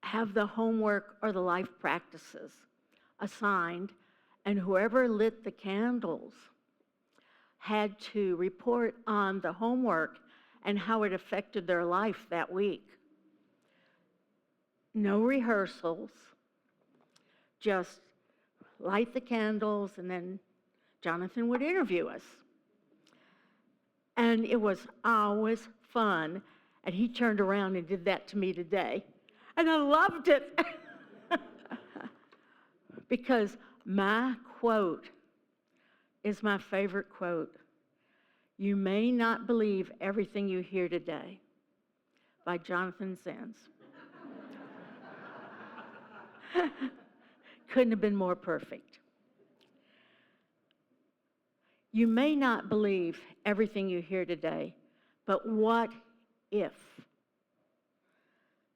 have the homework or the life practices assigned, and whoever lit the candles had to report on the homework and how it affected their life that week. No rehearsals, just light the candles, and then Jonathan would interview us. And it was always fun, and he turned around and did that to me today. And I loved it. Because my quote is my favorite quote. You may not believe everything you hear today, by Jonathan Zenz. Couldn't have been more perfect. You may not believe everything you hear today, but what if?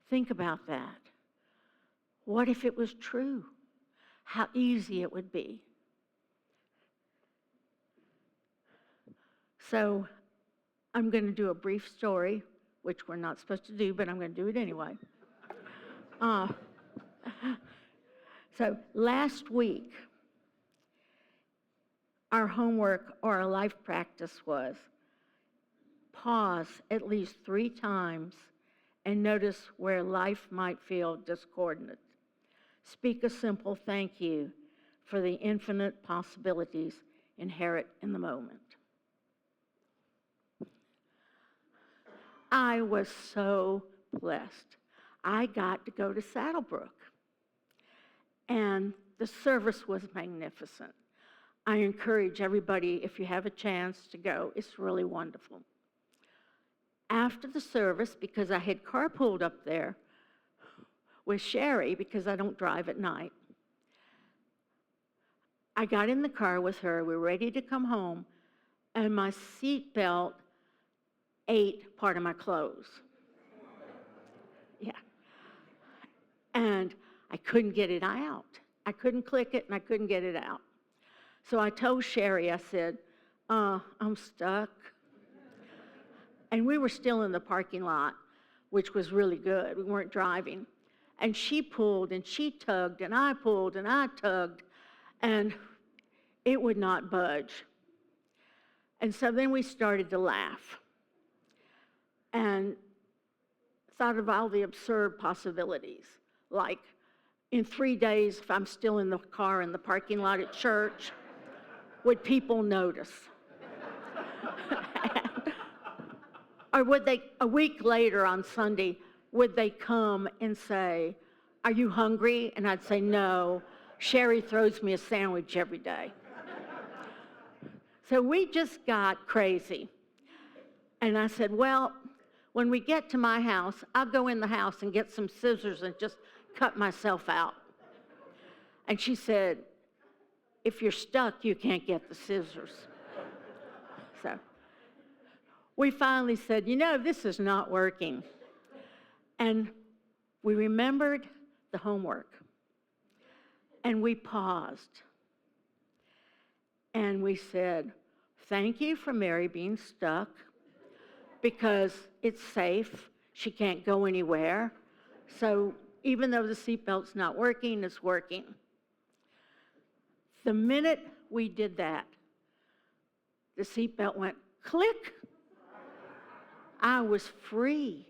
Think about that. What if it was true? How easy it would be. So I'm going to do a brief story, which we're not supposed to do, but I'm going to do it anyway. So last week, our homework or our life practice was pause at least 3 times and notice where life might feel discordant. Speak a simple thank you for the infinite possibilities inherent in the moment. I was so blessed. I got to go to Saddlebrook, and the service was magnificent. I encourage everybody, if you have a chance, to go. It's really wonderful. After the service, because I had carpooled up there with Sherry, because I don't drive at night, I got in the car with her. We were ready to come home, and my seatbelt ate part of my clothes. Yeah. And I couldn't get it out. I couldn't click it, and I couldn't get it out. So I told Sherry, I said, I'm stuck. And we were still in the parking lot, which was really good. We weren't driving. And she pulled, and she tugged, and I pulled, and I tugged, and it would not budge. And so then we started to laugh and thought of all the absurd possibilities, like in 3 days, if I'm still in the car in the parking lot at church, would people notice? Or would they, a week later on Sunday, would they come and say, are you hungry? And I'd say, no, Sherry throws me a sandwich every day. So we just got crazy. And I said, well, when we get to my house, I'll go in the house and get some scissors and just cut myself out. And she said, if you're stuck, you can't get the scissors. So we finally said, you know, this is not working. And we remembered the homework. And we paused. And we said, thank you for Mary being stuck, because it's safe. She can't go anywhere. So even though the seatbelt's not working, it's working. The minute we did that, the seatbelt went click. I was free.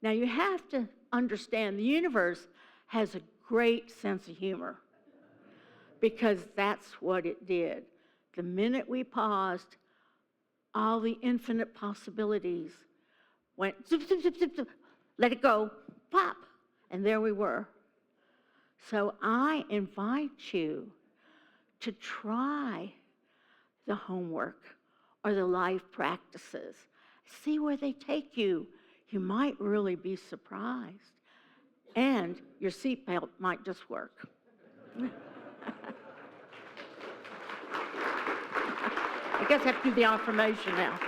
Now you have to understand the universe has a great sense of humor, because that's what it did. The minute we paused, all the infinite possibilities went zip, zip, zip, zip, zip, let it go, pop, and there we were. So I invite you to try the homework or the life practices. See where they take you. You might really be surprised. And your seatbelt might just work. I guess I have to do the affirmation now.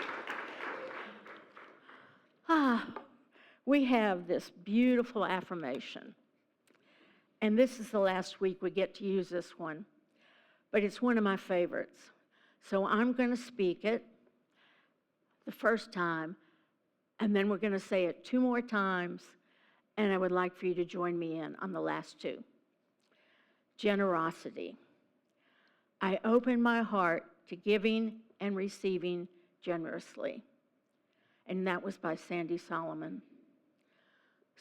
We have this beautiful affirmation. And this is the last week we get to use this one. But it's one of my favorites. So I'm going to speak it the first time, and then we're going to say it 2 more times, and I would like for you to join me in on the last two. Generosity. I open my heart to giving and receiving generously. And that was by Sandy Solomon.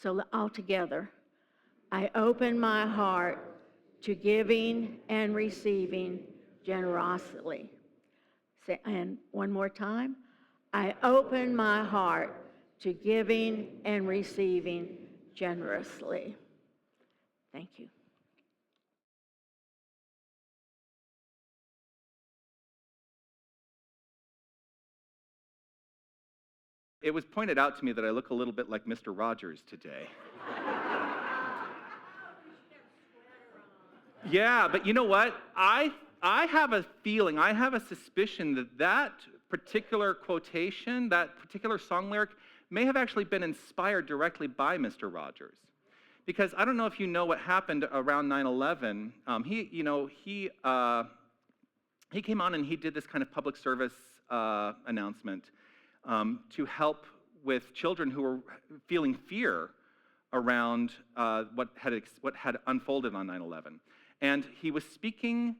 So all together, I open my heart to giving and receiving generously. And one more time, I open my heart to giving and receiving generously. Thank you. It was pointed out to me that I look a little bit like Mr. Rogers today. Yeah, but you know what? I have a feeling, I have a suspicion that that particular quotation, that particular song lyric, may have actually been inspired directly by Mr. Rogers. Because I don't know if you know what happened around 9/11. He came on and he did this kind of public service announcement to help with children who were feeling fear around what had unfolded on 9/11. And he was speaking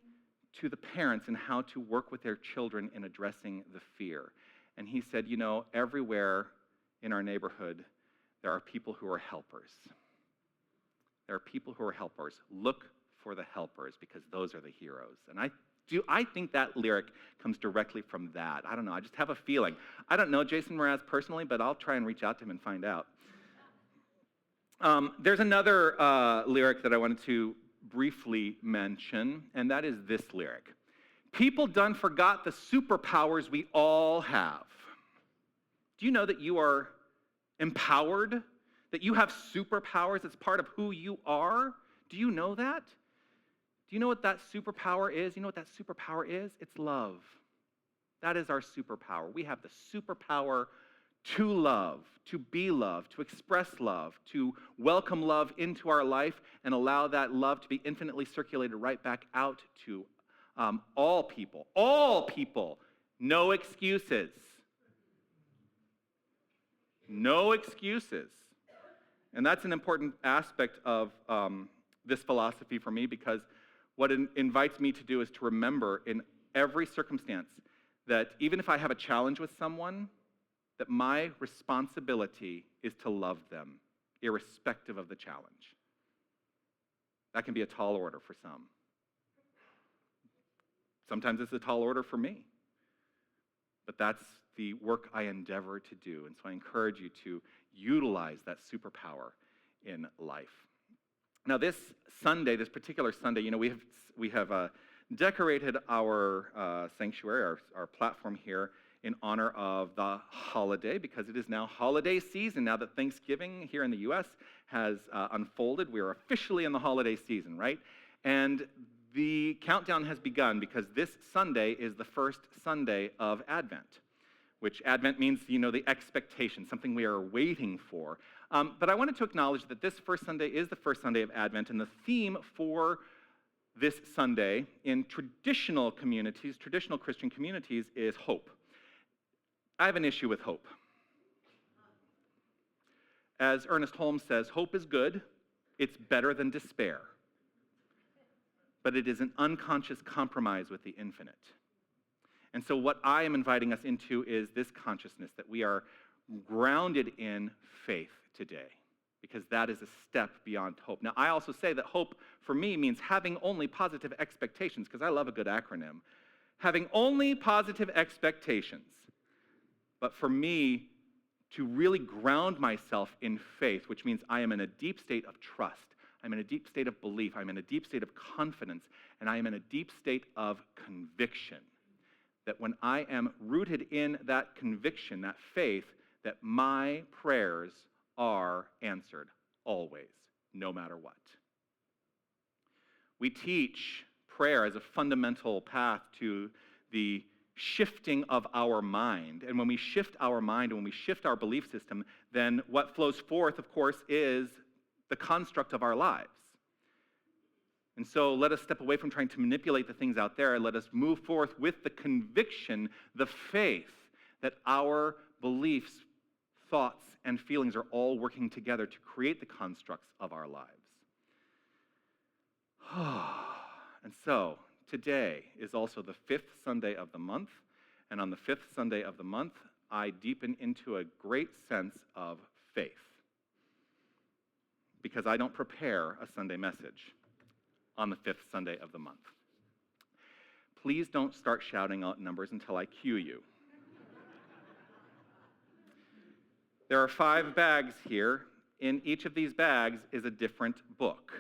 to the parents and how to work with their children in addressing the fear. And he said, you know, everywhere in our neighborhood, there are people who are helpers. There are people who are helpers. Look for the helpers because those are the heroes. And I think that lyric comes directly from that. I don't know. I just have a feeling. I don't know Jason Mraz personally, but I'll try and reach out to him and find out. There's another lyric that I wanted to briefly mention, and that is this lyric. People done forgot the superpowers we all have. Do you know that you are empowered? That you have superpowers? It's part of who you are? Do you know that? Do you know what that superpower is? You know what that superpower is? It's love. That is our superpower. We have the superpower to love, to be loved, to express love, to welcome love into our life and allow that love to be infinitely circulated right back out to all people. All people. No excuses. No excuses. And that's an important aspect of this philosophy for me, because what it invites me to do is to remember in every circumstance that even if I have a challenge with someone, that my responsibility is to love them, irrespective of the challenge. That can be a tall order for some. Sometimes it's a tall order for me. But that's the work I endeavor to do. And so I encourage you to utilize that superpower in life. Now this Sunday, this particular Sunday, you know, we have decorated our sanctuary, our platform here, in honor of the holiday, because it is now holiday season. Now that Thanksgiving here in the U.S. has unfolded, we are officially in the holiday season, right? And the countdown has begun because this Sunday is the first Sunday of Advent, which Advent means, you know, the expectation, something we are waiting for. But I wanted to acknowledge that this first Sunday is the first Sunday of Advent, and the theme for this Sunday in traditional communities, traditional Christian communities, is hope. I have an issue with hope. As Ernest Holmes says, hope is good, it's better than despair. But it is an unconscious compromise with the infinite. And so what I am inviting us into is this consciousness that we are grounded in faith today, because that is a step beyond hope. Now, I also say that hope for me means having only positive expectations, because I love a good acronym. Having only positive expectations. But for me, to really ground myself in faith, which means I am in a deep state of trust, I'm in a deep state of belief, I'm in a deep state of confidence, and I am in a deep state of conviction. That when I am rooted in that conviction, that faith, that my prayers are answered always, no matter what. We teach prayer as a fundamental path to the shifting of our mind. And when we shift our mind, and when we shift our belief system, then what flows forth, of course, is the construct of our lives. And so let us step away from trying to manipulate the things out there, and let us move forth with the conviction, the faith, that our beliefs thoughts and feelings are all working together to create the constructs of our lives. And so, today is also the 5th Sunday of the month, and on the 5th Sunday of the month, I deepen into a great sense of faith, because I don't prepare a Sunday message on the 5th Sunday of the month. Please don't start shouting out numbers until I cue you. There are 5 bags here. In each of these bags is a different book.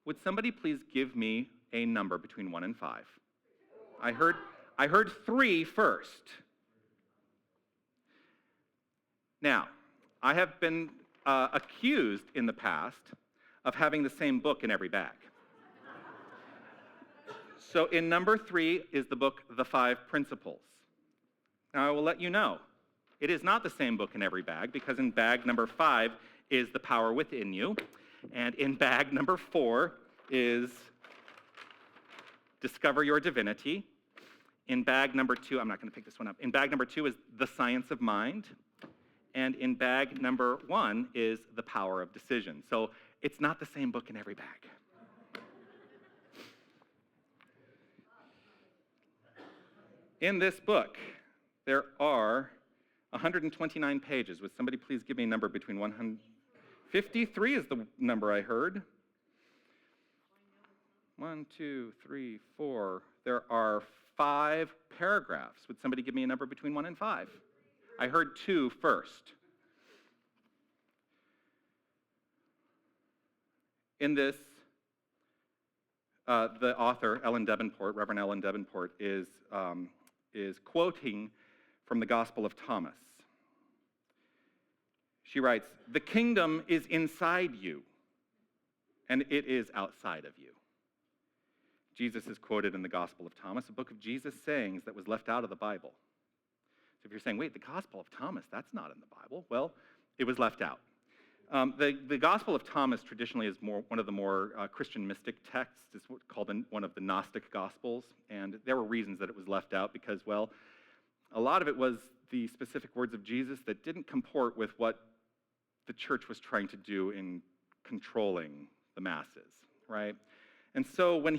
Would somebody please give me a number between 1 and 5? I heard 3 first. Now, I have been accused in the past of having the same book in every bag. So in number 3 is the book, The 5 Principles. Now I will let you know, it is not the same book in every bag, because in bag number 5 is The Power Within You, and in bag number 4 is Discover Your Divinity. In bag number 2, I'm not going to pick this one up. In bag number 2 is The Science of Mind. And in bag number 1 is The Power of Decision. So it's not the same book in every bag. In this book, there are 129 pages. Would somebody please give me a number between 100? 53 is the number I heard. 1, 2, 3, 4. There are 5 paragraphs. Would somebody give me a number between 1 and 5? I heard 2 first. In this, the author, Reverend Ellen Davenport, is quoting from the Gospel of Thomas. She writes, "The kingdom is inside you, and it is outside of you." Jesus is quoted in the Gospel of Thomas, a book of Jesus' sayings that was left out of the Bible. So if you're saying, wait, the Gospel of Thomas, that's not in the Bible. Well, it was left out. The Gospel of Thomas traditionally is one of the more Christian mystic texts. It's called one of the Gnostic Gospels, and there were reasons that it was left out because, well, a lot of it was the specific words of Jesus that didn't comport with what the church was trying to do in controlling the masses, right? And so when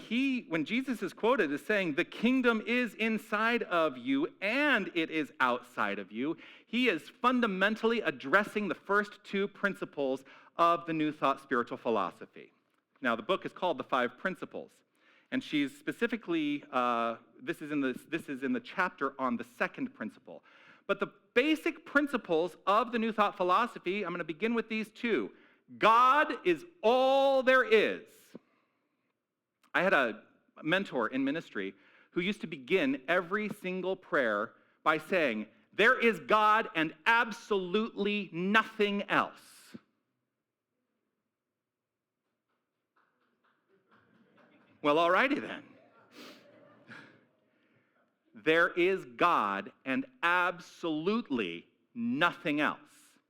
Jesus is quoted as saying, the kingdom is inside of you and it is outside of you, he is fundamentally addressing the first 2 principles of the New Thought spiritual philosophy. Now, the book is called The 5 Principles, and she's specifically, this is in the chapter on the 2nd principle. But the basic principles of the New Thought philosophy, I'm going to begin with these 2. God is all there is. I had a mentor in ministry who used to begin every single prayer by saying, "There is God and absolutely nothing else." Well, alrighty then. There is God and absolutely nothing else.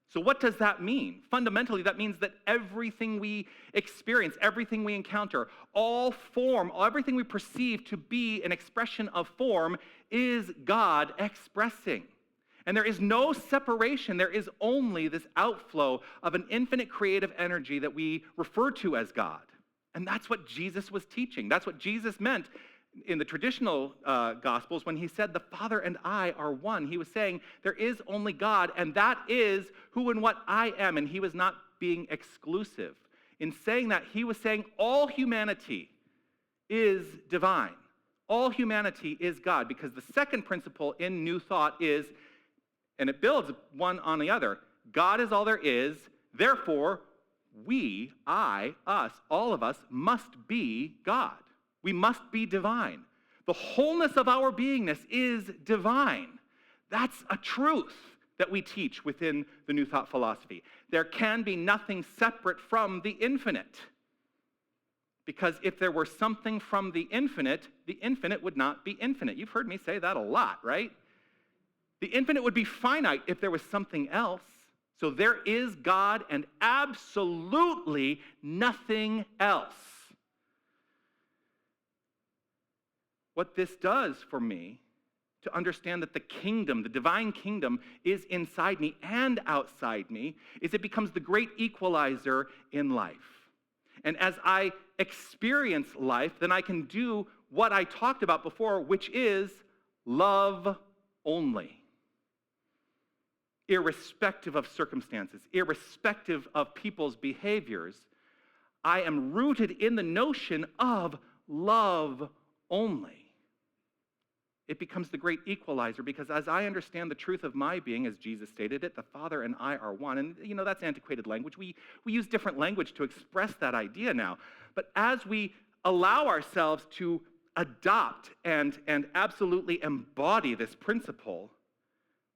So what does that mean? Fundamentally, that means that everything we experience, everything we encounter, all form, everything we perceive to be an expression of form is God expressing. And there is no separation. There is only this outflow of an infinite creative energy that we refer to as God. And that's what Jesus was teaching. That's what Jesus meant in the traditional Gospels when he said, "The Father and I are one." He was saying there is only God, and that is who and what I am, and he was not being exclusive. In saying that, he was saying all humanity is divine. All humanity is God, because the second principle in New Thought is, and it builds one on the other, God is all there is, therefore we, I, us, all of us must be God. We must be divine. The wholeness of our beingness is divine. That's a truth that we teach within the New Thought philosophy. There can be nothing separate from the infinite. Because if there were something from the infinite would not be infinite. You've heard me say that a lot, right? The infinite would be finite if there was something else. So there is God and absolutely nothing else. What this does for me, to understand that the kingdom, the divine kingdom, is inside me and outside me, is it becomes the great equalizer in life. And as I experience life, then I can do what I talked about before, which is love only. Irrespective of circumstances, irrespective of people's behaviors, I am rooted in the notion of love only. It becomes the great equalizer because as I understand the truth of my being, as Jesus stated it, the Father and I are one. And that's antiquated language. We use different language to express that idea now. But as we allow ourselves to adopt and absolutely embody this principle,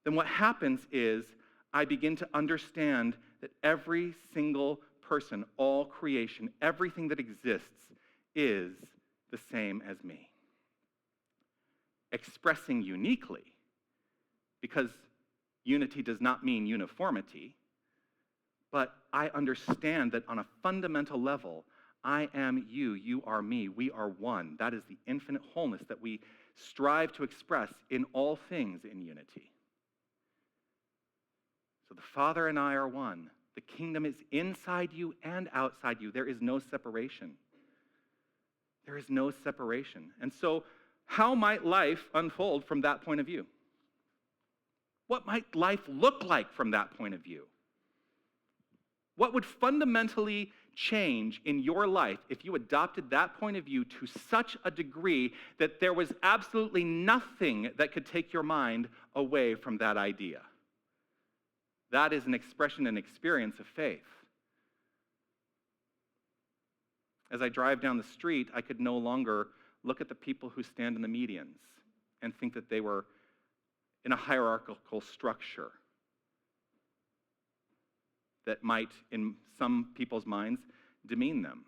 then what happens is I begin to understand that every single person, all creation, everything that exists is the same as me. Expressing uniquely, because unity does not mean uniformity, but I understand that on a fundamental level, I am you, you are me, we are one. That is the infinite wholeness that we strive to express in all things in unity. So the Father and I are one. The kingdom is inside you and outside you. There is no separation. There is no separation. And so, how might life unfold from that point of view? What might life look like from that point of view? What would fundamentally change in your life if you adopted that point of view to such a degree that there was absolutely nothing that could take your mind away from that idea? That is an expression and experience of faith. As I drive down the street, I could no longer look at the people who stand in the medians and think that they were in a hierarchical structure that might, in some people's minds, demean them.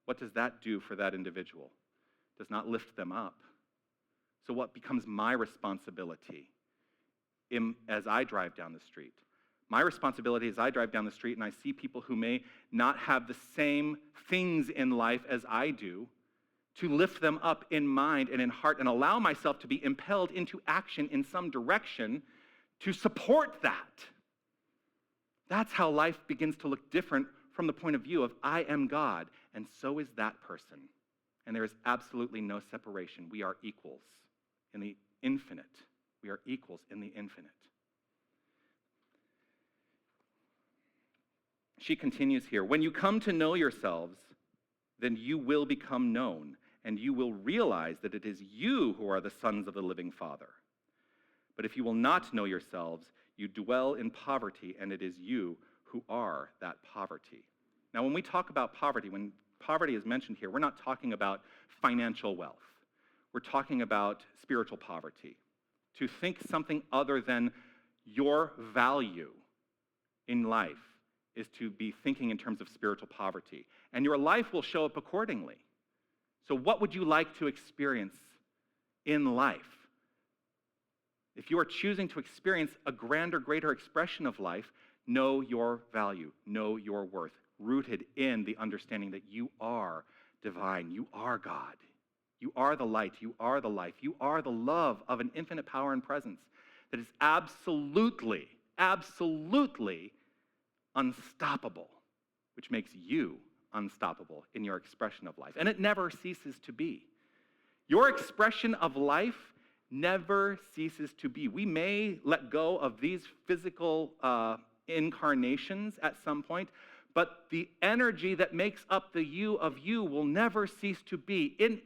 What does that do for that individual? It does not lift them up. So what becomes my responsibility as I drive down the street? My responsibility as I drive down the street and I see people who may not have the same things in life as I do, to lift them up in mind and in heart and allow myself to be impelled into action in some direction to support that. That's how life begins to look different from the point of view of I am God, and so is that person. And there is absolutely no separation. We are equals in the infinite. We are equals in the infinite. She continues here, when you come to know yourselves, then you will become known, and you will realize that it is you who are the sons of the living Father. But if you will not know yourselves, you dwell in poverty, and it is you who are that poverty. Now, when we talk about poverty, when poverty is mentioned here, we're not talking about financial wealth. We're talking about spiritual poverty. To think something other than your value in life is to be thinking in terms of spiritual poverty. And your life will show up accordingly. So what would you like to experience in life? If you are choosing to experience a grander, greater expression of life, know your value, know your worth, rooted in the understanding that you are divine, you are God. You are the light, you are the life, you are the love of an infinite power and presence that is absolutely, absolutely unstoppable, which makes you unstoppable in your expression of life. And it never ceases to be. Your expression of life never ceases to be. We may let go of these physical incarnations at some point, but the energy that makes up the you of you will never cease to be. In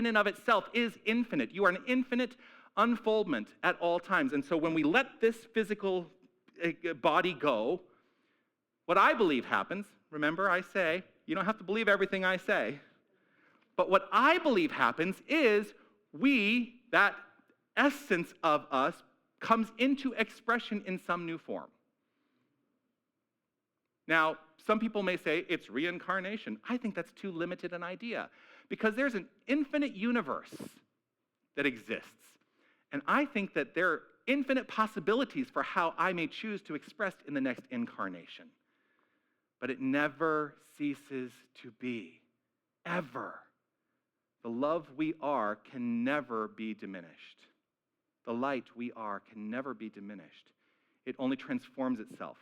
and of itself is infinite. You are an infinite unfoldment at all times. And so when we let this physical body go, what I believe happens, remember I say, you don't have to believe everything I say, but what I believe happens is that essence of us comes into expression in some new form. Now, some people may say it's reincarnation. I think that's too limited an idea because there's an infinite universe that exists. And I think that there are infinite possibilities for how I may choose to express in the next incarnation. But it never ceases to be, ever. The love we are can never be diminished. the light we are, can never be diminished. It only transforms itself.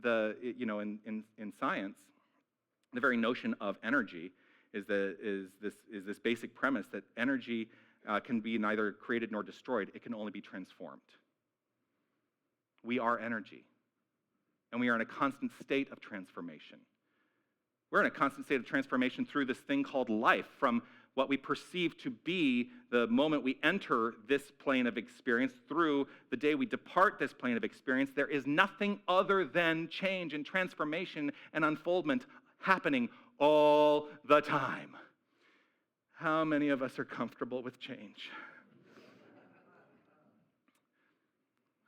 In science, the very notion of energy is this basic premise that energy can be neither created nor destroyed. It can only be transformed. We are energy, and we are in a constant state of transformation. We're in a constant state of transformation through this thing called life, from what we perceive to be the moment we enter this plane of experience through the day we depart this plane of experience. There is nothing other than change and transformation and unfoldment happening all the time. How many of us are comfortable with change?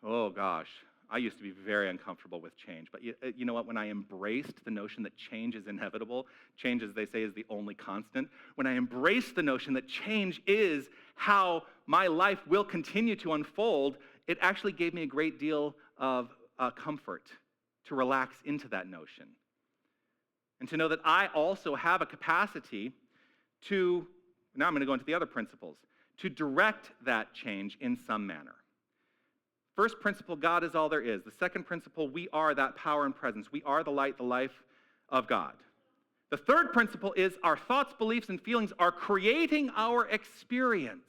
Oh gosh, I used to be very uncomfortable with change, but you know what? When I embraced the notion that change is inevitable, change, as they say, is the only constant. When I embraced the notion that change is how my life will continue to unfold, it actually gave me a great deal of comfort to relax into that notion. And to know that I also have a capacity to, now I'm going to go into the other principles, to direct that change in some manner. First principle, God is all there is. The second principle, we are that power and presence. We are the light, the life of God. The third principle is our thoughts, beliefs, and feelings are creating our experience.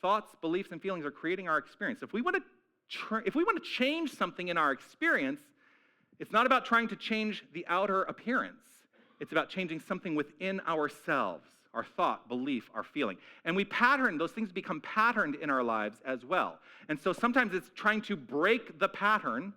Thoughts, beliefs, and feelings are creating our experience. If we want to change something in our experience, it's not about trying to change the outer appearance. It's about changing something within ourselves. Our thought, belief, our feeling. And we pattern, those things become patterned in our lives as well. And so sometimes it's trying to break the pattern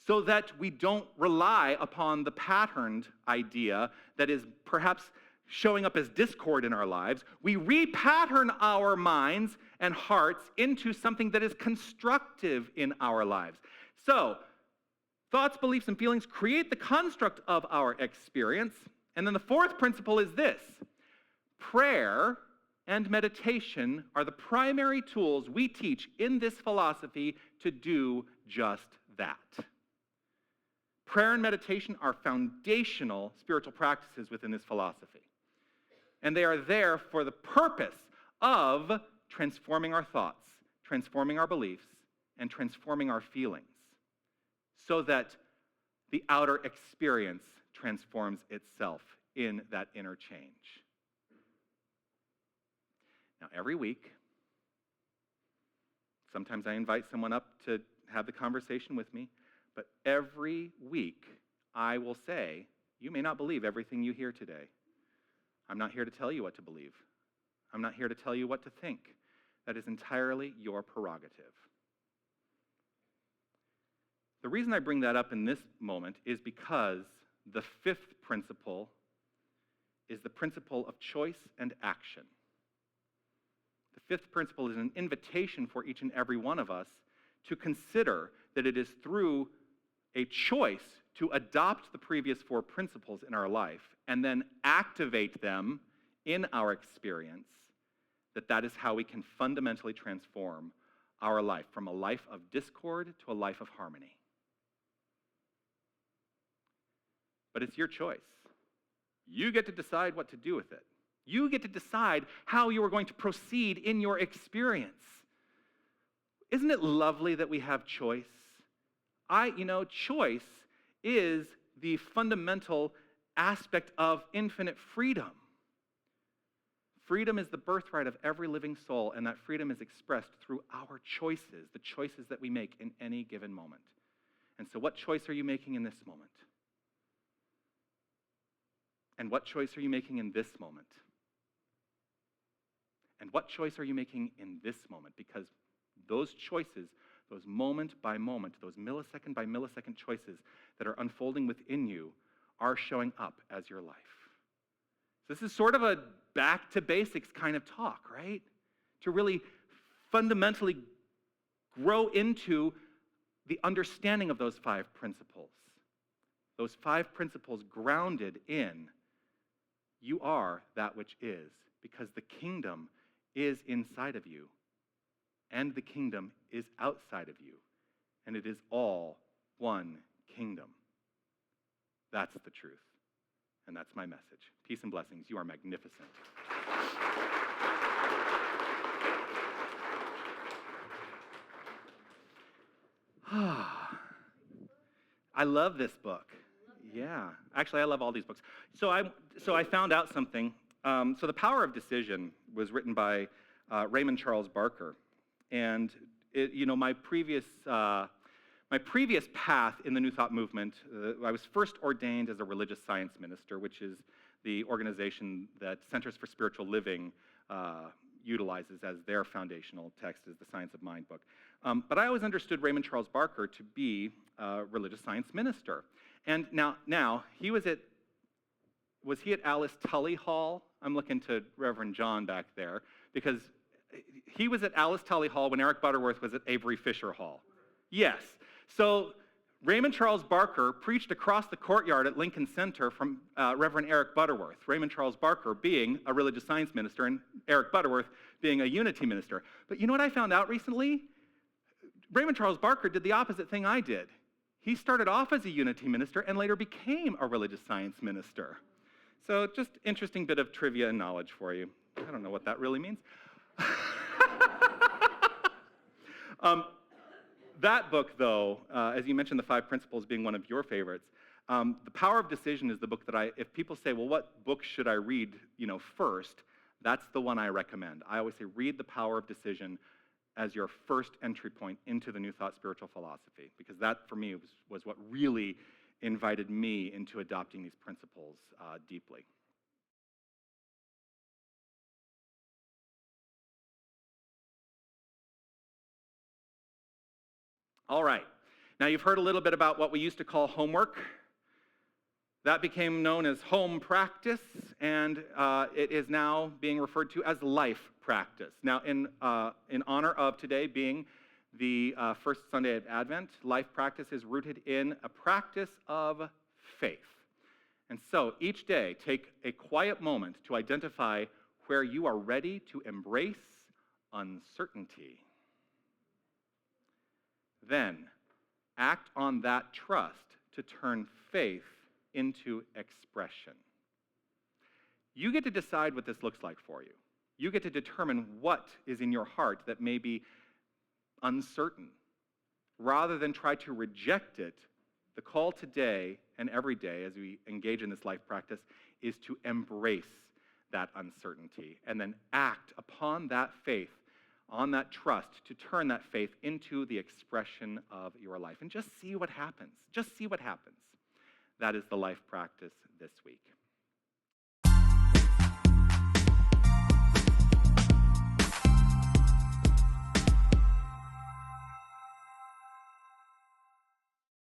so that we don't rely upon the patterned idea that is perhaps showing up as discord in our lives. We repattern our minds and hearts into something that is constructive in our lives. So, thoughts, beliefs, and feelings create the construct of our experience. And then the fourth principle is this. Prayer and meditation are the primary tools we teach in this philosophy to do just that. Prayer and meditation are foundational spiritual practices within this philosophy. And they are there for the purpose of transforming our thoughts, transforming our beliefs, and transforming our feelings so that the outer experience transforms itself in that inner change. Now, every week, sometimes I invite someone up to have the conversation with me, but every week I will say, you may not believe everything you hear today. I'm not here to tell you what to believe. I'm not here to tell you what to think. That is entirely your prerogative. The reason I bring that up in this moment is because the fifth principle is the principle of choice and action. The fifth principle is an invitation for each and every one of us to consider that it is through a choice to adopt the previous four principles in our life and then activate them in our experience, that is how we can fundamentally transform our life from a life of discord to a life of harmony. But it's your choice. You get to decide what to do with it. You get to decide how you are going to proceed in your experience. Isn't it lovely that we have choice? Choice is the fundamental aspect of infinite freedom. Freedom is the birthright of every living soul, and that freedom is expressed through our choices, the choices that we make in any given moment. And so what choice are you making in this moment? And what choice are you making in this moment? And what choice are you making in this moment? Because those choices, those moment by moment, those millisecond by millisecond choices that are unfolding within you are showing up as your life. So this is sort of a back to basics kind of talk, right? To really fundamentally grow into the understanding of those five principles. Those five principles grounded in you are that which is, because the kingdom is inside of you, and the kingdom is outside of you, and it is all one kingdom. That's the truth, and that's my message. Peace and blessings. You are magnificent. I love this book. Yeah, actually, I love all these books. So I found out something. So The Power of Decision was written by Raymond Charles Barker, and my previous path in the New Thought movement, I was first ordained as a religious science minister, which is the organization that Centers for Spiritual Living utilizes as their foundational text, is the Science of Mind book. But I always understood Raymond Charles Barker to be a religious science minister. And now was he at Alice Tully Hall? I'm looking to Reverend John back there, because he was at Alice Tully Hall when Eric Butterworth was at Avery Fisher Hall. Yes. So Raymond Charles Barker preached across the courtyard at Lincoln Center from Reverend Eric Butterworth, Raymond Charles Barker being a religious science minister and Eric Butterworth being a unity minister. But you know what I found out recently? Raymond Charles Barker did the opposite thing I did. He started off as a unity minister and later became a religious science minister. So just interesting bit of trivia and knowledge for you. I don't know what that really means. That book, though, as you mentioned, The Five Principles being one of your favorites, The Power of Decision is the book that if people say, well, what book should I read, first, that's the one I recommend. I always say, read The Power of Decision as your first entry point into the New Thought spiritual philosophy, because that, for me, was what really invited me into adopting these principles deeply. All right. Now, you've heard a little bit about what we used to call homework. That became known as home practice, and it is now being referred to as life practice. Now, in honor of today being the first Sunday of Advent, life practice is rooted in a practice of faith. And so, each day, take a quiet moment to identify where you are ready to embrace uncertainty. Then, act on that trust to turn faith into expression. You get to decide what this looks like for you. You get to determine what is in your heart that may be uncertain. Rather than try to reject it, the call today and every day as we engage in this life practice is to embrace that uncertainty and then act upon that faith, on that trust, to turn that faith into the expression of your life. And just see what happens. Just see what happens. That is the life practice this week.